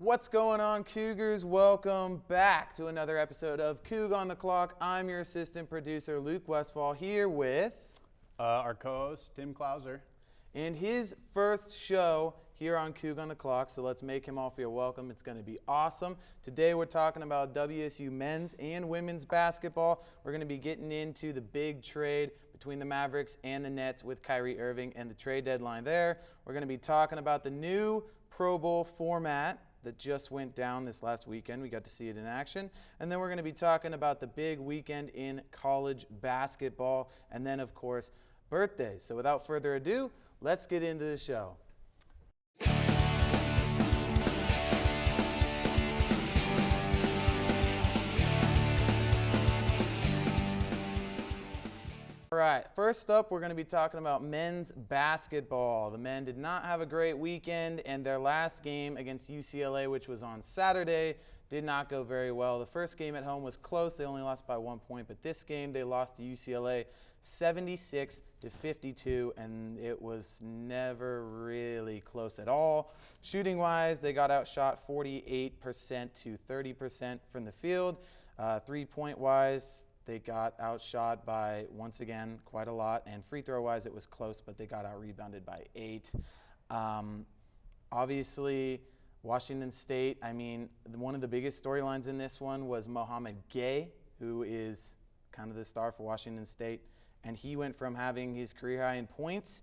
What's going on, Cougars? Welcome back to another episode of Coug on the Clock. I'm your assistant producer, Luke Westfall, here with our co-host, Tim Clouser. And his first show here on Coug on the Clock, so let's make him all feel welcome. It's going to be awesome. Today we're talking about WSU men's and women's basketball. We're going to be getting into the big trade between the Mavericks and the Nets with Kyrie Irving and the trade deadline there. We're going to be talking about the new Pro Bowl format that just went down this last weekend. We got to see it in action. And then we're going to be talking about the big weekend in college basketball. And then, of course, birthdays. So without further ado, let's get into the show. All right, first up, we're going to be talking about men's basketball. The men did not have a great weekend, and their last game against UCLA, which was on Saturday, did not go very well. The first game at home was close. They only lost by 1 point, but this game they lost to UCLA 76-52, and it was never really close at all. Shooting-wise, they got outshot 48% to 30% from the field. Three-point-wise, they got outshot by, once again, quite a lot. And free throw-wise, it was close, but they got out-rebounded by 8. Obviously, Washington State, one of the biggest storylines in this one was Mohamed Gay, who is kind of the star for Washington State. And he went from having his career high in points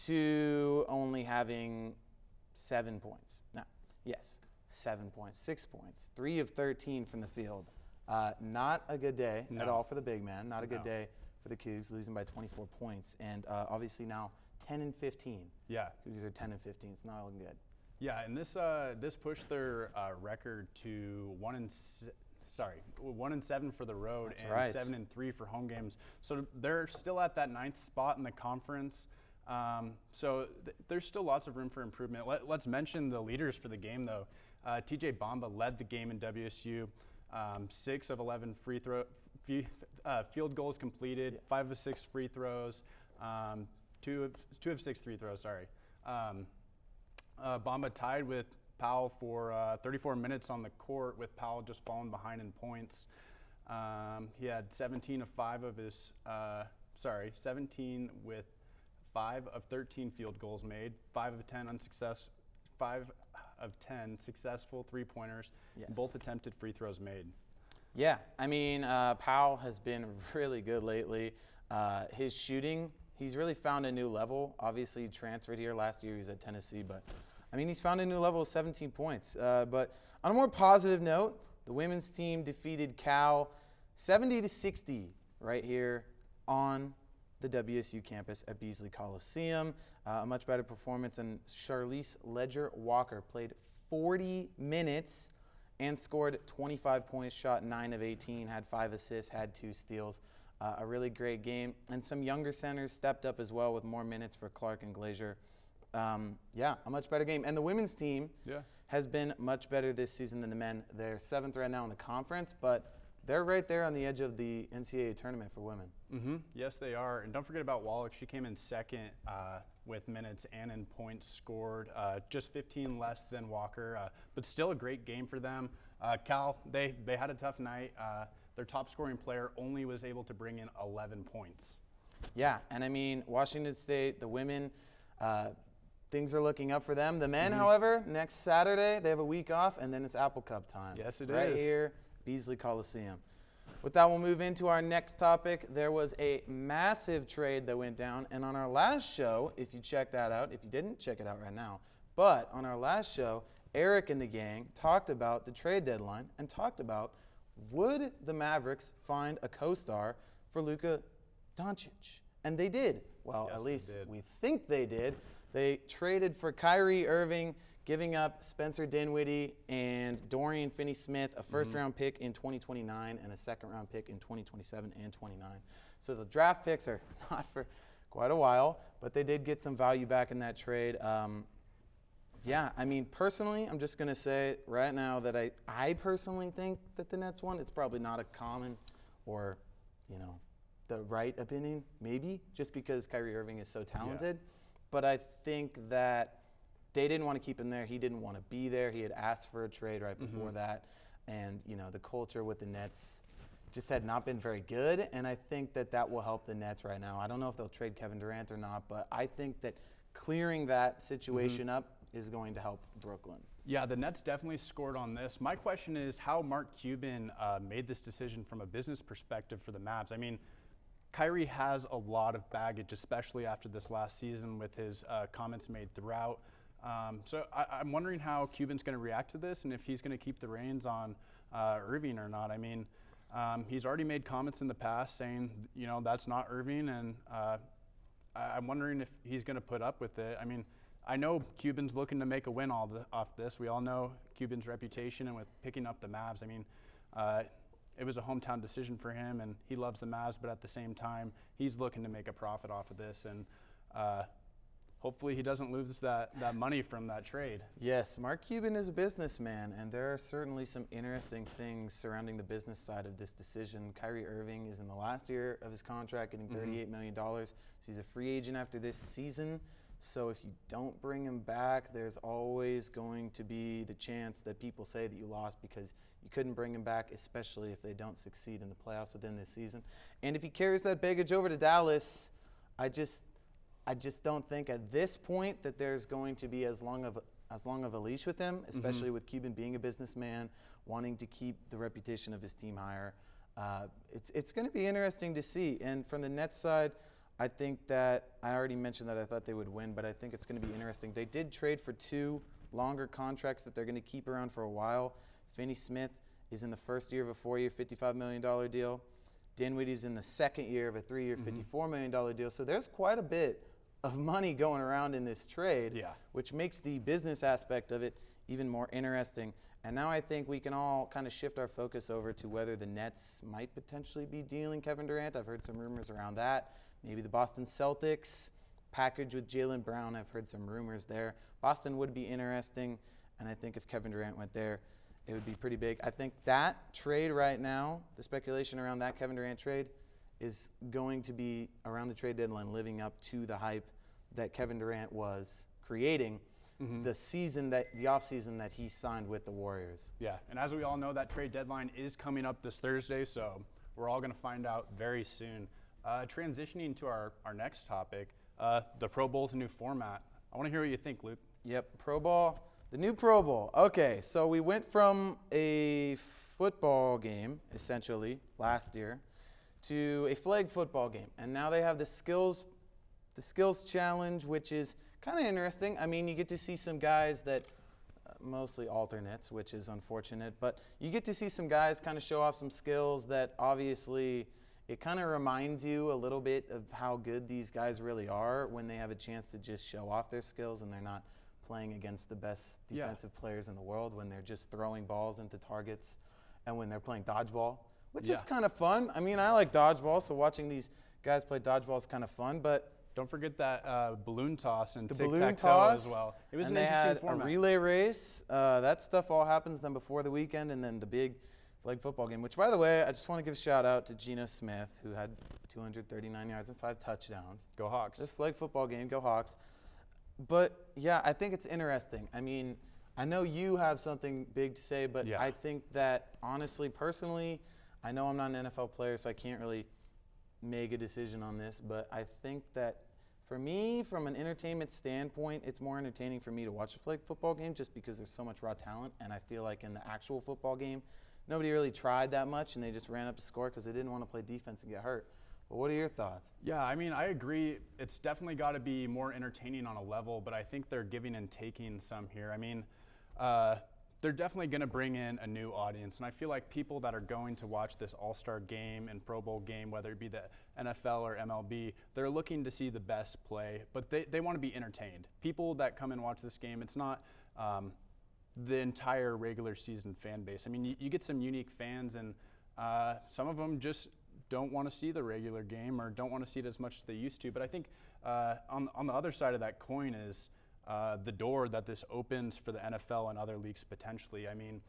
to only having 7 points. 7 points, 6 points, 3 of 13 from the field. Not a good day at all for the big man. Not a good day for the Cougs, losing by 24 points. And obviously now 10-15. Yeah. Cougs are 10-15. It's not looking good. Yeah, and this pushed their record to 1-7 for the road. That's and right. 7-3 for home games. So they're still at that 9th spot in the conference. So there's still lots of room for improvement. Let's mention the leaders for the game, though. TJ Bamba led the game in WSU. 6 of 11 field goals completed, 5 of 6 free throws, 2 of 6 free throws, sorry. Bamba tied with Powell for 34 minutes on the court, with Powell just falling behind in points. He had 17 with 5 of 13 field goals made, 5 of 10 successful three-pointers, both attempted free throws made. Yeah, Powell has been really good lately. His shooting, he's really found a new level. Obviously, he transferred here last year. He was at Tennessee, but he's found a new level of 17 points. But on a more positive note, the women's team defeated Cal 70-60 right here on the WSU campus at Beasley Coliseum. A much better performance, and Charlize Ledger-Walker played 40 minutes and scored 25 points, shot 9 of 18, had 5 assists, had 2 steals. A really great game. And some younger centers stepped up as well with more minutes for Clark and Glazier. A much better game. And the women's team has been much better this season than the men. They're 7th right now in the conference, but they're right there on the edge of the NCAA tournament for women. Mm-hmm. Yes, they are. And don't forget about Wallach. She came in 2nd with minutes and in points scored, just 15 less than Walker, but still a great game for them. Cal, they had a tough night. Their top scoring player only was able to bring in 11 points. Yeah, and Washington State, the women, things are looking up for them. The men, however, next Saturday, they have a week off, and then it's Apple Cup time. Yes, it is. Right here, Beasley Coliseum. With that, we'll move into our next topic. There was a massive trade that went down, and on our last show, if you check that out, if you didn't, check it out right now, but on our last show, Eric and the gang talked about the trade deadline and talked about, would the Mavericks find a co-star for Luka Doncic? And they did. Well, yes, at least we think they did. They traded for Kyrie Irving, giving up Spencer Dinwiddie and Dorian Finney-Smith, a first-round pick in 2029 and a second-round pick in 2027 and 29. So the draft picks are not for quite a while, but they did get some value back in that trade. Personally, I'm just going to say right now that I personally think that the Nets won. It's probably not a common or, the right opinion, maybe, just because Kyrie Irving is so talented. Yeah. But I think that they didn't want to keep him there. He didn't want to be there. He had asked for a trade right before that. And, the culture with the Nets just had not been very good. And I think that will help the Nets right now. I don't know if they'll trade Kevin Durant or not, but I think that clearing that situation up is going to help Brooklyn. Yeah, the Nets definitely scored on this. My question is how Mark Cuban made this decision from a business perspective for the Mavs. I mean, Kyrie has a lot of baggage, especially after this last season with his comments made throughout. So I'm wondering how Cuban's going to react to this and if he's going to keep the reins on Irving or not. I mean, he's already made comments in the past saying, that's not Irving, and I'm wondering if he's going to put up with it. I mean, I know Cuban's looking to make a win off this. We all know Cuban's reputation and with picking up the Mavs. I mean, it was a hometown decision for him, and he loves the Mavs, but at the same time, he's looking to make a profit off of this, and hopefully he doesn't lose that money from that trade. Yes, Mark Cuban is a businessman, and there are certainly some interesting things surrounding the business side of this decision. Kyrie Irving is in the last year of his contract, getting $38 million. So he's a free agent after this season. So if you don't bring him back, there's always going to be the chance that people say that you lost because you couldn't bring him back, especially if they don't succeed in the playoffs within this season. And if he carries that baggage over to Dallas, I just don't think at this point that there's going to be as long of a leash with him, especially with Cuban being a businessman, wanting to keep the reputation of his team higher. It's going to be interesting to see. And from the Nets side, I think that I already mentioned that I thought they would win, but I think it's going to be interesting. They did trade for 2 longer contracts that they're going to keep around for a while. Finney Smith is in the first year of a 4-year, $55 million deal. Dinwiddie's in the second year of a 3-year, $54 million deal. So there's quite a bit of money going around in this trade, which makes the business aspect of it even more interesting. And now I think we can all kind of shift our focus over to whether the Nets might potentially be dealing Kevin Durant. I've heard some rumors around that. Maybe the Boston Celtics package with Jaylen Brown. I've heard some rumors there. Boston would be interesting, and I think if Kevin Durant went there, it would be pretty big. I think that trade right now, the speculation around that Kevin Durant trade, is going to be around the trade deadline living up to the hype that Kevin Durant was creating the offseason that he signed with the Warriors. Yeah, and as we all know, that trade deadline is coming up this Thursday, so we're all going to find out very soon. Transitioning to our next topic, the Pro Bowl's a new format. I want to hear what you think, Luke. Yep, Pro Bowl, the new Pro Bowl. Okay, so we went from a football game, essentially, last year, to a flag football game. And now they have the skills challenge, which is kind of interesting. I mean, you get to see some guys that, mostly alternates, which is unfortunate, but you get to see some guys kind of show off some skills that obviously it kind of reminds you a little bit of how good these guys really are when they have a chance to just show off their skills and they're not playing against the best defensive players in the world, when they're just throwing balls into targets and when they're playing dodgeball, which is kind of fun. I mean, I like dodgeball, so watching these guys play dodgeball is kind of fun, but don't forget that balloon toss and tic-tac-toe as well. It was an interesting they had format. A relay race. That stuff all happens then before the weekend, and then the big flag football game, which, by the way, I just want to give a shout-out to Geno Smith, who had 239 yards and 5 touchdowns. Go Hawks. This flag football game, go Hawks. But, yeah, I think it's interesting. I mean, I know you have something big to say, but I think that, honestly, personally, I know I'm not an NFL player, so I can't really make a decision on this, but I think that for me, from an entertainment standpoint, it's more entertaining for me to watch a flag football game just because there's so much raw talent, and I feel like in the actual football game, nobody really tried that much, and they just ran up to score because they didn't want to play defense and get hurt. But what are your thoughts? Yeah, I mean, I agree. It's definitely got to be more entertaining on a level, but I think they're giving and taking some here. I mean, they're definitely going to bring in a new audience, and I feel like people that are going to watch this All-Star game and Pro Bowl game, whether it be the NFL or MLB, they're looking to see the best play, but they want to be entertained. People that come and watch this game, it's not the entire regular season fan base. I mean, you get some unique fans, and some of them just don't want to see the regular game or don't want to see it as much as they used to. But I think on the other side of that coin is the door that this opens for the NFL and other leagues potentially. I mean,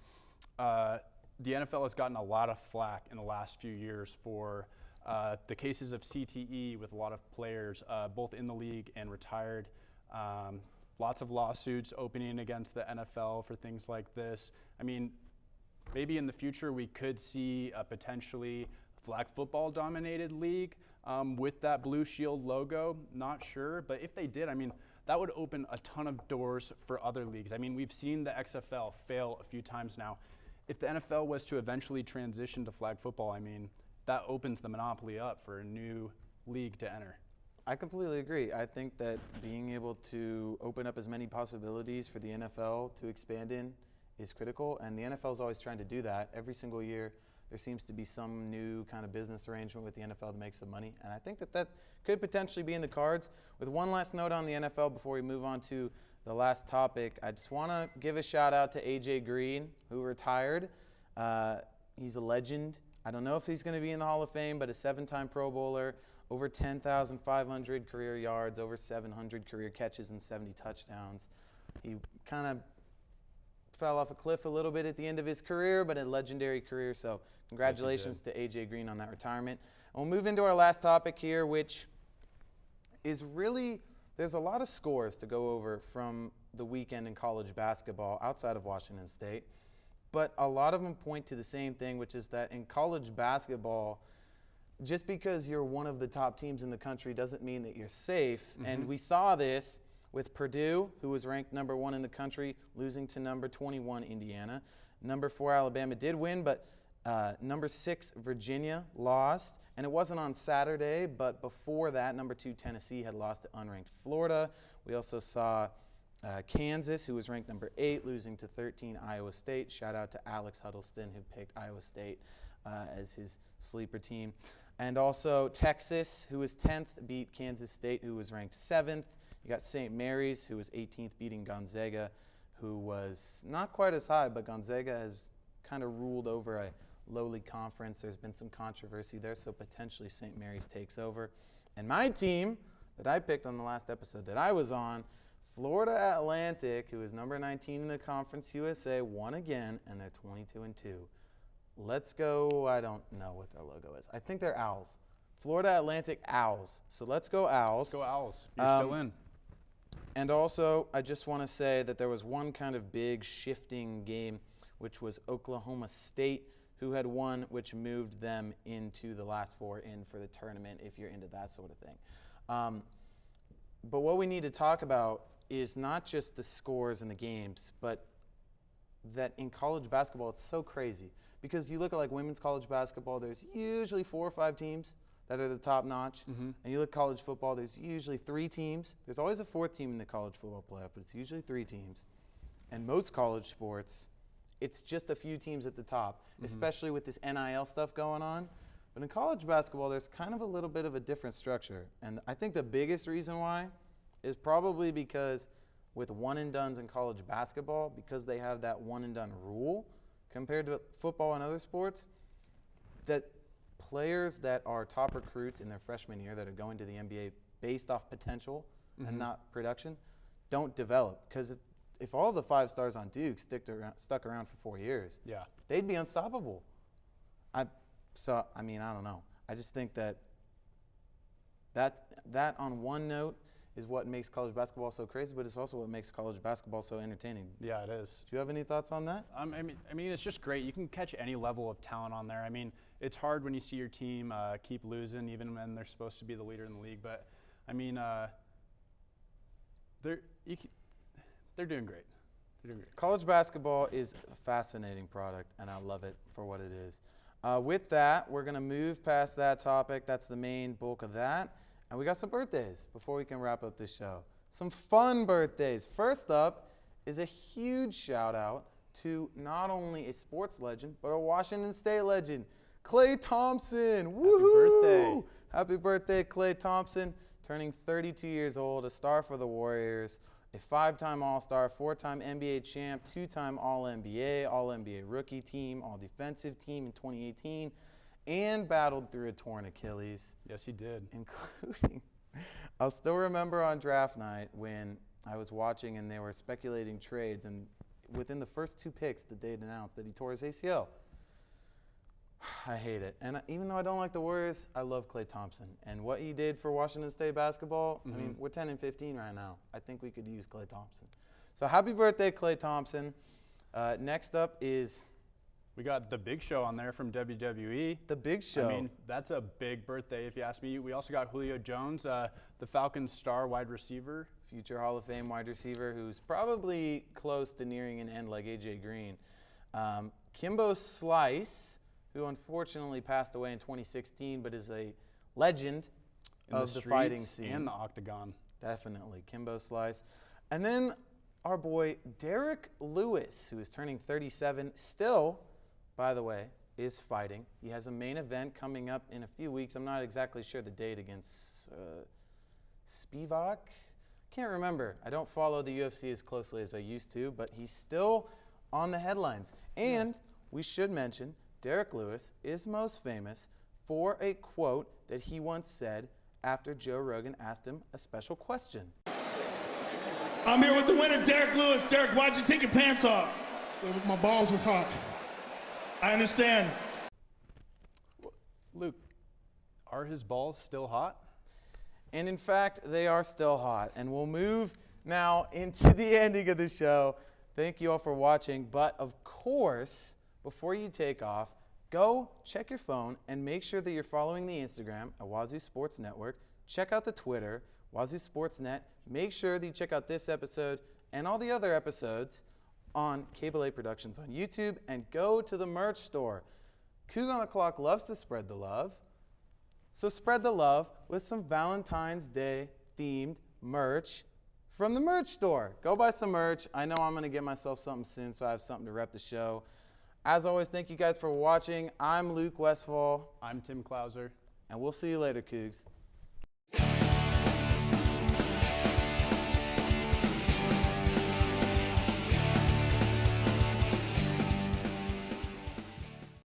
the NFL has gotten a lot of flack in the last few years for the cases of CTE with a lot of players, both in the league and retired. lots of lawsuits opening against the NFL for things like this. I mean, maybe in the future we could see a potentially flag football dominated league with that Blue Shield logo. Not sure, but if they did, I mean, that would open a ton of doors for other leagues. I mean, we've seen the XFL fail a few times now. If the NFL was to eventually transition to flag football, I mean, that opens the monopoly up for a new league to enter. I completely agree. I think that being able to open up as many possibilities for the NFL to expand in is critical, and the NFL is always trying to do that. Every single year, there seems to be some new kind of business arrangement with the NFL to make some money, and I think that that could potentially be in the cards. With one last note on the NFL before we move on to the last topic, I just want to give a shout out to AJ Green, who retired. He's a legend. I don't know if he's going to be in the Hall of Fame, but a 7-time Pro Bowler, over 10,500 career yards, over 700 career catches, and 70 touchdowns. He kind of fell off a cliff a little bit at the end of his career, but a legendary career. So congratulations to AJ Green on that retirement. And we'll move into our last topic here, which is really, there's a lot of scores to go over from the weekend in college basketball outside of Washington State. But a lot of them point to the same thing, which is that in college basketball, just because you're one of the top teams in the country doesn't mean that you're safe. Mm-hmm. And we saw this with Purdue, who was ranked number 1 in the country, losing to number 21 Indiana. Number 4 Alabama did win, but number 6 Virginia lost. And it wasn't on Saturday, but before that, number 2 Tennessee had lost to unranked Florida. We also saw Kansas, who was ranked number 8, losing to 13 Iowa State. Shout out to Alex Huddleston, who picked Iowa State as his sleeper team. And also Texas, who was 10th, beat Kansas State, who was ranked 7th. You got St. Mary's, who was 18th, beating Gonzaga, who was not quite as high, but Gonzaga has kind of ruled over a lowly conference. There's been some controversy there, so potentially St. Mary's takes over. And my team that I picked on the last episode that I was on, Florida Atlantic, who is number 19 in the Conference USA, won again, and they're 22-2. Let's go. I don't know what their logo is. I think they're Owls. Florida Atlantic Owls. So let's go Owls. Let's go Owls. You're still in. And also, I just want to say that there was one kind of big shifting game, which was Oklahoma State, who had won, which moved them into the last 4 in for the tournament, if you're into that sort of thing. But what we need to talk about is not just the scores in the games, but that in college basketball, it's so crazy. Because you look at like women's college basketball, there's usually 4 or 5 teams that are the top notch. Mm-hmm. And you look at college football, there's usually 3 teams. There's always a 4th team in the college football playoff, but it's usually 3 teams. And most college sports, it's just a few teams at the top, especially with this NIL stuff going on. But in college basketball, there's kind of a little bit of a different structure. And I think the biggest reason why is probably because with one-and-dones in college basketball, because they have that one-and-done rule compared to football and other sports, that players that are top recruits in their freshman year that are going to the NBA based off potential and not production don't develop. Because if all the 5 stars on Duke stuck around for 4 years, they'd be unstoppable. I don't know. I just think that on one note is what makes college basketball so crazy, but it's also what makes college basketball so entertaining. Yeah, it is. Do you have any thoughts on that? I mean, it's just great. You can catch any level of talent on there. I mean, it's hard when you see your team keep losing, even when they're supposed to be the leader in the league. But I mean, they're doing great. They're doing great. College basketball is a fascinating product, and I love it for what it is. With that, we're going to move past that topic. That's the main bulk of that. And we got some birthdays before we can wrap up this show. Some fun birthdays. First up is a huge shout out to not only a sports legend, but a Washington State legend, Klay Thompson. Woohoo! Happy birthday. Happy birthday, Klay Thompson, turning 32 years old, a star for the Warriors, a 5-time All-Star, 4-time NBA champ, 2-time All-NBA rookie team, All-Defensive team in 2018, and battled through a torn Achilles. Yes, he did. Including, I'll still remember on draft night when I was watching and they were speculating trades, and within the first 2 picks that they had announced that he tore his ACL. I hate it. And even though I don't like the Warriors, I love Klay Thompson. And what he did for Washington State basketball, I mean, we're 10-15 right now. I think we could use Klay Thompson. So happy birthday, Klay Thompson. Next up is... We got The Big Show on there from WWE. The Big Show. I mean, that's a big birthday if you ask me. We also got Julio Jones, the Falcons star wide receiver. Future Hall of Fame wide receiver who's probably close to nearing an end like A.J. Green. Kimbo Slice, who unfortunately passed away in 2016, but is a legend of the fighting scene. And the octagon. Definitely, Kimbo Slice. And then our boy Derek Lewis, who is turning 37, still, by the way, is fighting. He has a main event coming up in a few weeks. I'm not exactly sure the date against Spivak. Can't remember. I don't follow the UFC as closely as I used to, but he's still on the headlines. And we should mention Derek Lewis is most famous for a quote that he once said after Joe Rogan asked him a special question. I'm here with the winner, Derek Lewis. Derek, why'd you take your pants off? My balls was hot. I understand. Luke, are his balls still hot? And in fact, they are still hot. And we'll move now into the ending of the show. Thank you all for watching. But of course, before you take off, go check your phone and make sure that you're following the Instagram at Wazzu Sports Network. Check out the Twitter, Wazzu Sports Net. Make sure that you check out this episode and all the other episodes on Cable A Productions on YouTube, and go to the merch store. Coug on the Clock loves to spread the love. So spread the love with some Valentine's Day themed merch from the merch store. Go buy some merch. I know I'm going to get myself something soon, so I have something to rep the show. As always, thank you guys for watching. I'm Luke Westfall. I'm Tim Clouser. And we'll see you later, Cougs.